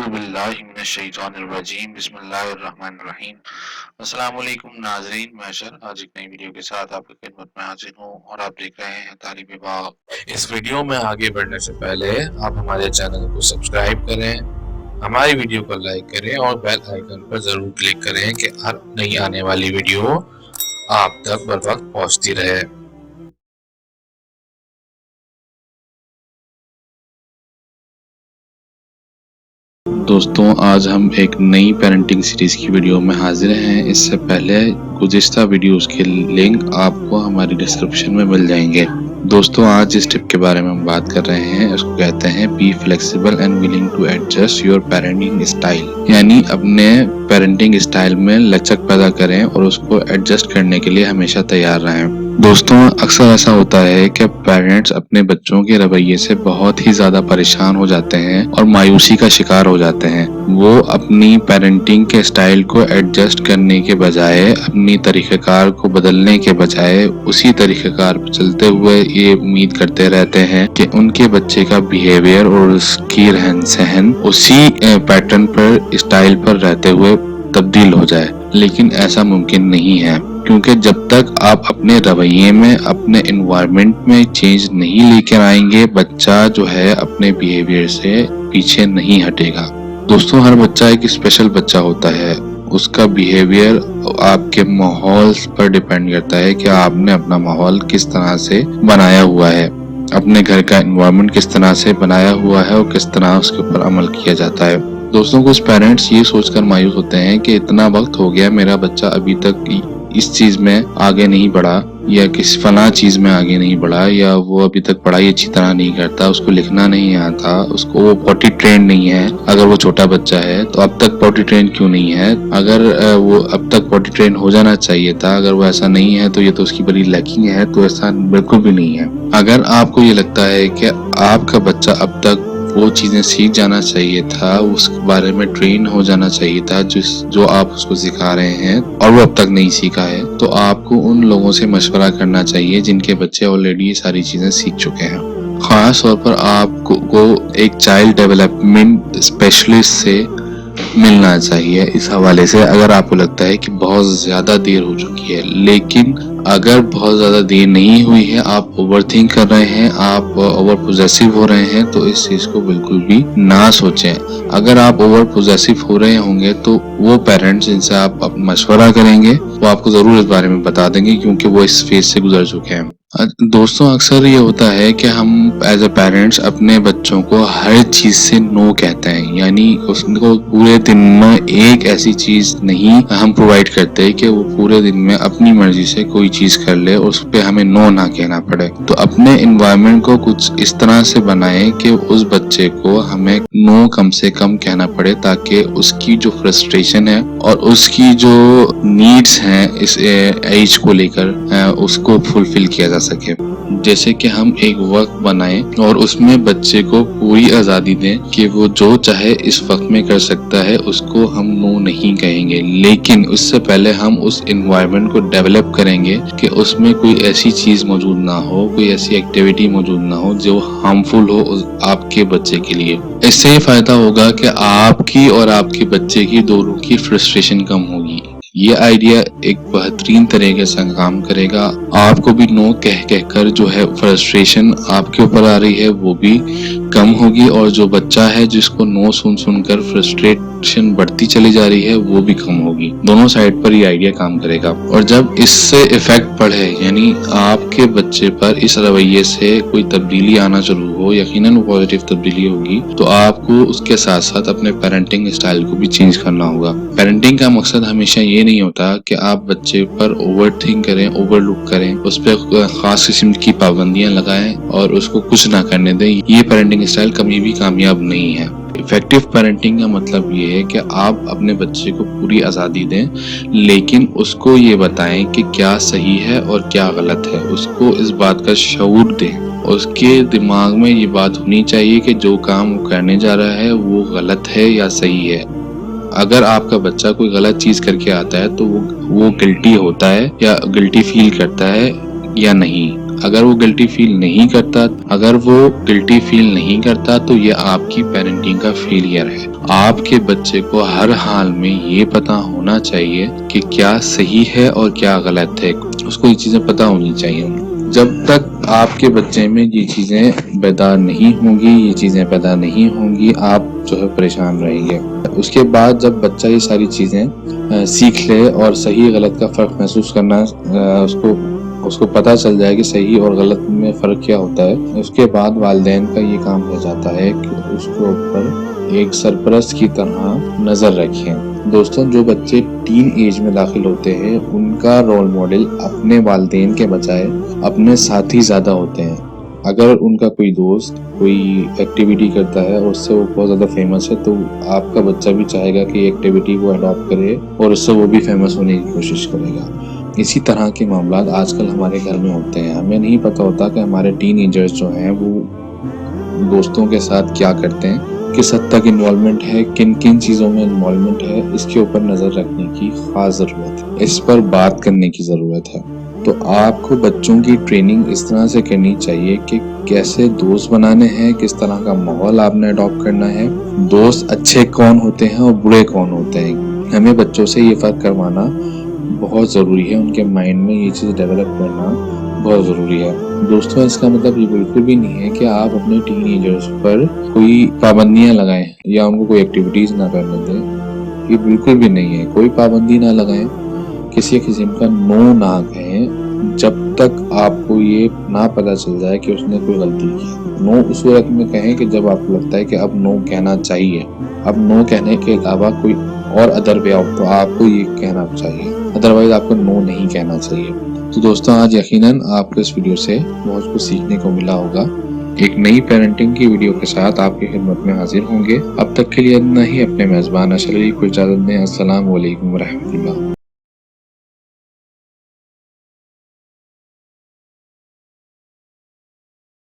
बिल्लाहि मिनश्शैतानिर्रजीम बिस्मिल्लाहिर्रहमानिर्रहीम। अस्सलाम वालेकुम नाज़रीन महशर, आज एक नई वीडियो के साथ आपकी खिदमत में हाजिर हूँ और आप देख रहे हैं तालिब बाग। इस वीडियो में आगे बढ़ने से पहले आप हमारे चैनल को सब्सक्राइब करें, हमारी वीडियो को लाइक करें और बेल आइकन पर ज़रूर क्लिक करें कि हर नई आने वाली वीडियो आप तक बर वक्त पहुँचती रहे। दोस्तों, आज हम एक नई पेरेंटिंग सीरीज की वीडियो में हाजिर हैं। इससे पहले गुज़िश्ता वीडियोस के लिंक आपको हमारी डिस्क्रिप्शन में मिल जाएंगे। दोस्तों, आज जिस टिप के बारे में हम बात कर रहे हैं उसको कहते हैं be flexible and willing to adjust your parenting style, यानी अपने पेरेंटिंग स्टाइल में लचक पैदा करें और उसको एडजस्ट करने के लिए हमेशा तैयार रहें। दोस्तों, अक्सर ऐसा होता है कि पेरेंट्स अपने बच्चों के रवैये से बहुत ही ज्यादा परेशान हो जाते हैं और मायूसी का शिकार हो जाते हैं। वो अपनी पेरेंटिंग के स्टाइल को एडजस्ट करने के बजाय, अपनी तरीक़ेकार को बदलने के बजाय उसी तरीक़ेकार पर चलते हुए ये उम्मीद करते रहते हैं कि उनके बच्चे का बिहेवियर और उसकी रहन सहन उसी पैटर्न पर, स्टाइल पर रहते हुए तब्दील हो जाए। लेकिन ऐसा मुमकिन नहीं है, क्योंकि जब तक आप अपने रवैये में, अपने एनवायरनमेंट में चेंज नहीं लेकर आएंगे, बच्चा जो है अपने बिहेवियर से पीछे नहीं हटेगा। दोस्तों, हर बच्चा एक स्पेशल बच्चा होता है। उसका बिहेवियर आपके माहौल पर डिपेंड करता है कि आपने अपना माहौल किस तरह से बनाया हुआ है, अपने घर का एनवायरनमेंट किस तरह से बनाया हुआ है और किस तरह उसके ऊपर अमल किया जाता है। दोस्तों, कुछ पेरेंट्स ये सोचकर मायूस होते हैं कि इतना वक्त हो गया, मेरा बच्चा अभी तक इस चीज में आगे नहीं बढ़ा, या किसी फला चीज में आगे नहीं बढ़ा, या वो अभी तक पढ़ाई अच्छी तरह नहीं करता, उसको लिखना नहीं आता, उसको वो पॉटी ट्रेन नहीं है। अगर वो छोटा बच्चा है तो अब तक पॉटी ट्रेन क्यों नहीं है? अगर वो अब तक पॉटी ट्रेन हो जाना चाहिए था, अगर वो ऐसा नहीं है तो ये तो उसकी बड़ी लैकिंग है। तो ऐसा बिल्कुल भी नहीं है। अगर आपको ये लगता है कि आपका बच्चा अब तक वो चीजें सीख जाना चाहिए था, उस बारे में ट्रेन हो जाना चाहिए था जो आप उसको सिखा रहे हैं, और वो अब तक नहीं सीखा है, तो आपको उन लोगों से मशवरा करना चाहिए जिनके बच्चे ऑलरेडी ये सारी चीजें सीख चुके हैं। खास तौर पर आपको एक चाइल्ड डेवलपमेंट स्पेशलिस्ट से मिलना चाहिए इस हवाले से, अगर आपको लगता है कि बहुत ज्यादा देर हो चुकी है। लेकिन अगर बहुत ज्यादा देर नहीं हुई है, आप ओवरथिंक कर रहे हैं, आप ओवर पोजेसिव हो रहे हैं, तो इस चीज को बिल्कुल भी ना सोचें। अगर आप ओवर पोजेसिव हो रहे होंगे तो वो पेरेंट्स जिनसे आप मशवरा करेंगे वो आपको जरूर इस बारे में बता देंगे, क्योंकि वो इस फेज से गुजर चुके हैं। दोस्तों, अक्सर ये होता है कि हम एज ए पेरेंट्स अपने बच्चों को हर चीज से नो कहते हैं, यानी उसको पूरे दिन में एक ऐसी चीज नहीं हम प्रोवाइड करते कि वो पूरे दिन में अपनी मर्जी से कोई चीज कर ले और उस पे हमें नो ना कहना पड़े। तो अपने एनवायरनमेंट को कुछ इस तरह से बनाएं कि उस बच्चे को हमें नो कम से कम कहना पड़े, ताकि उसकी जो फ्रस्ट्रेशन है और उसकी जो नीड्स हैं इस एज को लेकर उसको फुलफिल किया जा सके। जैसे कि हम एक वक्त बनाएं और उसमें बच्चे को पूरी आजादी दें कि वो जो चाहे इस वक्त में कर सकता है, उसको हम नो नहीं कहेंगे। लेकिन उससे पहले हम उस एनवायरनमेंट को डेवलप करेंगे कि उसमें कोई ऐसी चीज मौजूद ना हो, कोई ऐसी एक्टिविटी मौजूद ना हो जो हार्मफुल हो आपके बच्चे के लिए। इससे ये फायदा होगा कि आपकी और आपके बच्चे की दोनों की फ्रस्ट्रेशन कम होगी। ये आइडिया एक बेहतरीन तरीके से काम करेगा। आपको भी नो कह कहकर जो है फ्रस्ट्रेशन आपके ऊपर आ रही है वो भी कम होगी, और जो बच्चा है जिसको नो सुनकर फ्रस्ट्रेशन बढ़ती चली जा रही है वो भी कम होगी। दोनों साइड पर ये आइडिया काम करेगा। और जब इससे इफेक्ट पड़े, यानी आपके बच्चे पर इस रवैये से कोई तब्दीली आना शुरू हो, यकीनन वो पॉजिटिव तब्दीली होगी, तो आपको उसके साथ साथ अपने पेरेंटिंग स्टाइल को भी चेंज करना होगा। पेरेंटिंग का मकसद हमेशा ये नहीं होता कि आप बच्चे पर ओवरथिंक करें, ओवरलुक करें, उस पर खास किस्म की पाबंदियां लगाएं और उसको कुछ ना करने दें। ये पेरेंटिंग स्टाइल कभी भी कामयाब नहीं है। इफेक्टिव पेरेंटिंग का मतलब ये है कि आप अपने बच्चे को पूरी आज़ादी दें, लेकिन उसको ये बताएं कि क्या सही है और क्या गलत है। उसको इस बात का शऊर दें, उसके दिमाग में ये बात होनी चाहिए कि जो काम वो करने जा रहा है वो गलत है या सही है। अगर आपका बच्चा कोई गलत चीज करके आता है तो वो गिल्टी होता है या गिल्टी फील करता है या नहीं। اگر وہ گلٹی فیل نہیں کرتا تو یہ آپ کی پیرنٹنگ کا فیلئر ہے۔ آپ کے بچے کو ہر حال میں یہ پتا ہونا چاہیے کہ کیا صحیح ہے اور کیا غلط ہے، اس کو یہ چیزیں پتا ہونی چاہیے۔ جب تک آپ کے بچے میں یہ چیزیں بیدار نہیں ہوں گی، یہ چیزیں پیدا نہیں ہوں گی، آپ جو ہے پریشان رہیں گے۔ اس کے بعد جب بچہ یہ ساری چیزیں سیکھ لے اور صحیح غلط کا فرق محسوس کرنا اس کو پتہ چل جائے کہ صحیح اور غلط میں فرق کیا ہوتا ہے، اس کے بعد والدین کا یہ کام ہو جاتا ہے کہ اس کے اوپر ایک سرپرست کی طرح نظر رکھیں۔ دوستوں، جو بچے ٹین ایج میں داخل ہوتے ہیں ان کا رول ماڈل اپنے والدین کے بجائے اپنے ساتھی زیادہ ہوتے ہیں۔ اگر ان کا کوئی دوست کوئی ایکٹیویٹی کرتا ہے اور اس سے وہ بہت زیادہ فیمس ہے تو آپ کا بچہ بھی چاہے گا کہ یہ ایکٹیویٹی وہ اڈاپٹ کرے اور اس سے وہ بھی فیمس ہونے کی کوشش کرے گا۔ اسی طرح کے معاملات آج کل ہمارے گھر میں ہوتے ہیں۔ ہمیں نہیں پتہ ہوتا کہ ہمارے ٹین ایجرز جو ہیں وہ دوستوں کے ساتھ کیا کرتے ہیں، کس حد تک انوالومنٹ ہے، کن کن چیزوں میں انوالومنٹ ہے، اس کے اوپر نظر رکھنے کی خاص ضرورت ہے، اس پر بات کرنے کی ضرورت ہے۔ تو آپ کو بچوں کی ٹریننگ اس طرح سے کرنی چاہیے کہ کیسے دوست بنانے ہیں، کس طرح کا ماحول آپ نے اڈاپٹ کرنا ہے، دوست اچھے کون ہوتے ہیں اور برے کون ہوتے ہیں۔ ہمیں بچوں سے یہ فرق کروانا بہت ضروری ہے، ان کے مائنڈ میں یہ چیز ڈیولپ کرنا بہت ضروری ہے۔ دوستوں، اس کا مطلب یہ بالکل بھی نہیں ہے کہ آپ اپنے ٹین ایجرز پر کوئی پابندیاں لگائیں یا ان کو کوئی ایکٹیویٹیز نہ کرنے دیں، یہ بالکل بھی نہیں ہے۔ کوئی پابندی نہ لگائیں، کسی قسم کا نو نہ کہیں جب تک آپ کو یہ نہ پتہ چل جائے کہ اس نے کوئی غلطی کی۔ نو اس وقت میں کہیں کہ جب آپ کو لگتا ہے کہ اب نو کہنا چاہیے، اب نو کہنے کے علاوہ کوئی اور ادر وے آؤٹ تو آپ کو یہ کہنا چاہیے، ادروائز آپ کو نو نہیں کہنا چاہیے۔ تو دوستوں، آج یقیناً آپ کو اس ویڈیو سے بہت کچھ سیکھنے کو ملا ہوگا۔ ایک نئی پیرنٹنگ کی ویڈیو کے ساتھ آپ کی خدمت میں حاضر ہوں گے۔ اب تک کے لیے اتنا ہی۔ اپنے میزبان اشر علی کو اجازت دیں۔ السلام علیکم ورحمۃ اللہ۔